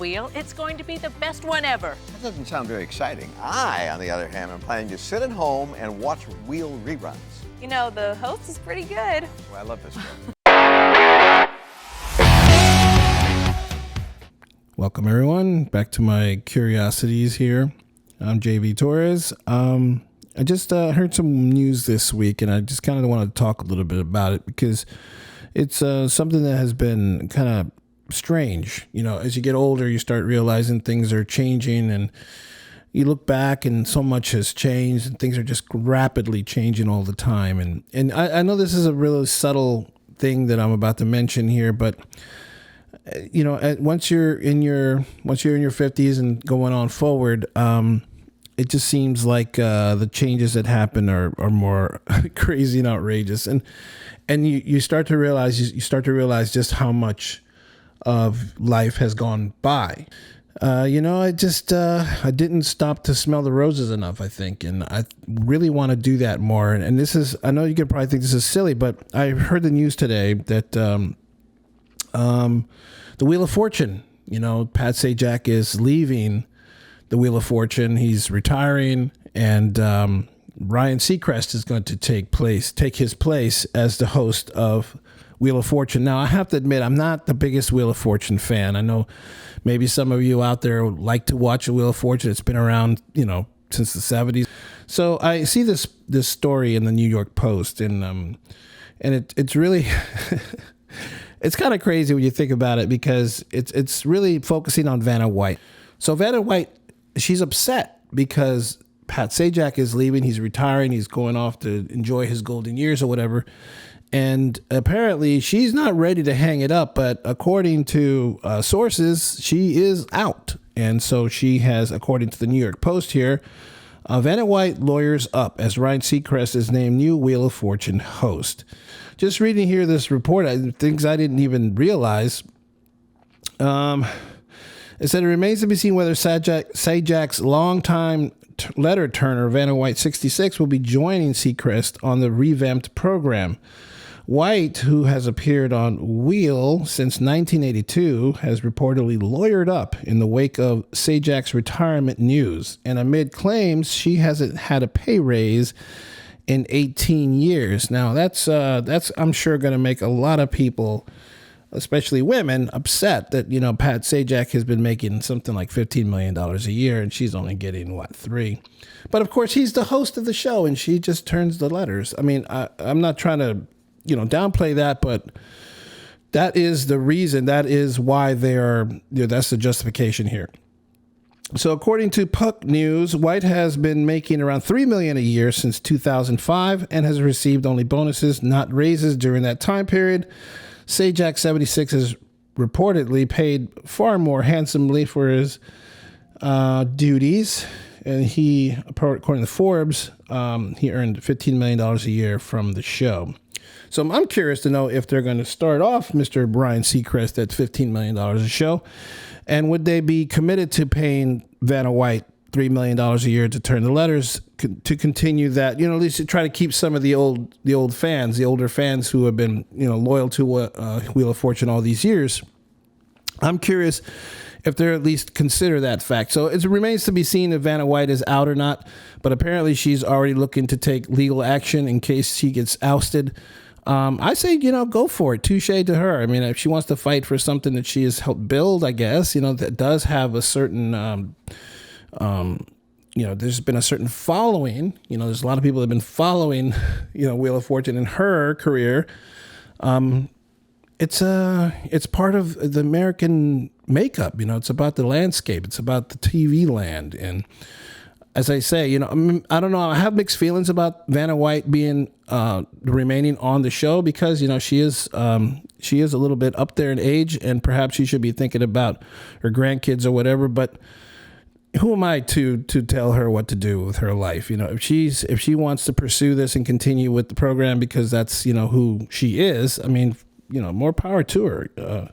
wheel, it's going to be the best one ever. That doesn't sound very exciting. I, on the other hand, am planning to sit at home and watch wheel reruns. You know, the host is pretty good. Oh, I love this show. Welcome, everyone, back to my curiosities here. I'm JV Torres. I just heard some news this week, and I just kind of want to talk a little bit about it because it's something that has been kind of strange. You know, as you get older, you start realizing things are changing, and you look back and so much has changed, and things are just rapidly changing all the time. And I know this is a really subtle thing that I'm about to mention here, but you know, once you're in your 50s and going on forward, it just seems like the changes that happen are more crazy and outrageous, and you start to realize just how much of life has gone by. You know, I didn't stop to smell the roses enough, I think, and I really want to do that more. And this is, I know you could probably think this is silly, but I heard the news today that the Wheel of Fortune, you know, Pat Sajak is leaving the Wheel of Fortune. He's retiring, and Ryan Seacrest is going to take his place as the host of Wheel of Fortune. Now, I have to admit, I'm not the biggest Wheel of Fortune fan. I know maybe some of you out there like to watch a Wheel of Fortune. It's been around, you know, since the 70s. So I see this story in the New York Post, and it's really it's kind of crazy when you think about it, because it's really focusing on Vanna White. So Vanna White, she's upset because Pat Sajak is leaving. He's retiring. He's going off to enjoy his golden years or whatever. And apparently she's not ready to hang it up. But according to sources, she is out. And so she has, according to the New York Post here, Vanna White lawyers up as Ryan Seacrest is named new Wheel of Fortune host. Just reading here this report, things I didn't even realize. It said it remains to be seen whether Sajak's longtime letter turner, Vanna White 66, will be joining Seacrest on the revamped program. White, who has appeared on Wheel since 1982, has reportedly lawyered up in the wake of Sajak's retirement news, and amid claims she hasn't had a pay raise in 18 years. Now, that's I'm sure going to make a lot of people, especially women, upset that, you know, Pat Sajak has been making something like $15 million a year, and she's only getting, $3 million. But, of course, he's the host of the show, and she just turns the letters. I mean, I'm not trying to, you know, downplay that, but that is the reason. That is why they are, you know, that's the justification here. So according to Puck News, White has been making around $3 million a year since 2005 and has received only bonuses, not raises, during that time period. Sajak 76 is reportedly paid far more handsomely for his duties, and he, according to Forbes, he earned $15 million a year from the show. So I'm curious to know if they're going to start off Mr. Ryan Seacrest at $15 million a show, and would they be committed to paying Vanna White $3 million a year to turn the letters to continue that, you know, at least to try to keep some of the older fans who have been, you know, loyal to Wheel of Fortune all these years. I'm curious if they're at least consider that fact. So it remains to be seen if Vanna White is out or not, but apparently she's already looking to take legal action in case she gets ousted. I say, you know, go for it. Touche to her. I mean, if she wants to fight for something that she has helped build, I guess, you know, that does have a certain, you know, there's been a certain following. You know, there's a lot of people that have been following, you know, Wheel of Fortune in her career. It's part of the American makeup. You know, it's about the landscape. It's about the TV land. And as I say, you know, I don't know. I have mixed feelings about Vanna White being remaining on the show because, you know, she is a little bit up there in age, and perhaps she should be thinking about her grandkids or whatever. But who am I to tell her what to do with her life? You know, if she wants to pursue this and continue with the program because that's, you know, who she is, I mean, you know, more power to her.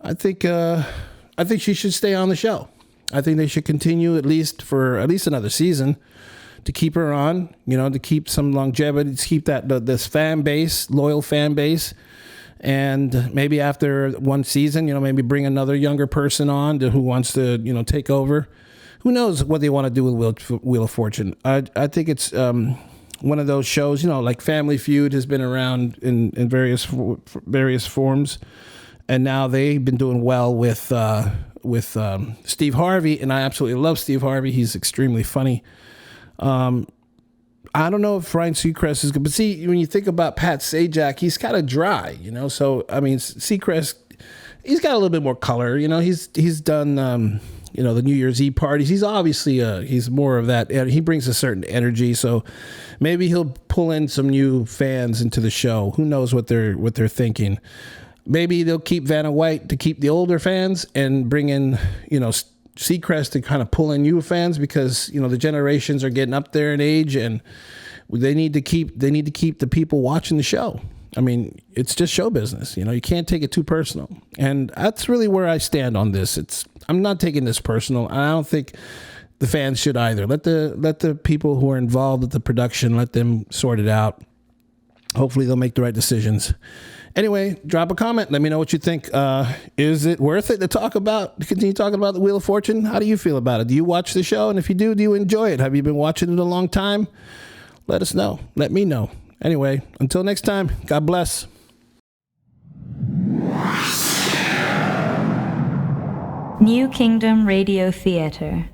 I think she should stay on the show. I think they should continue at least another season to keep her on, you know, to keep some longevity, to keep this fan base, loyal fan base. And maybe after one season, maybe bring another younger person on who wants to, take over. Who knows what they want to do with Wheel of Fortune? I think it's one of those shows, like Family Feud has been around in various forms, and now they've been doing well with Steve Harvey, and I absolutely love Steve Harvey. He's extremely funny. I don't know if Ryan Seacrest is good, but see, when you think about Pat Sajak, he's kind of dry, So I mean, Seacrest, he's got a little bit more color, He's done, the New Year's Eve parties. He's obviously he's more of that. He brings a certain energy, so maybe he'll pull in some new fans into the show. Who knows what they're thinking? Maybe they'll keep Vanna White to keep the older fans and bring in, Seacrest to kind of pull in new fans because the generations are getting up there in age and they need to keep the people watching the show. I mean, it's just show business. You can't take it too personal, and that's really where I stand on this. I'm not taking this personal. I don't think the fans should either. Let the people who are involved with the production, let them sort it out. Hopefully, they'll make the right decisions. Anyway, drop a comment. Let me know what you think. Is it worth it to continue talking about the Wheel of Fortune? How do you feel about it? Do you watch the show? And if you do you enjoy it? Have you been watching it a long time? Let us know. Let me know. Anyway, until next time, God bless. New Kingdom Radio Theater.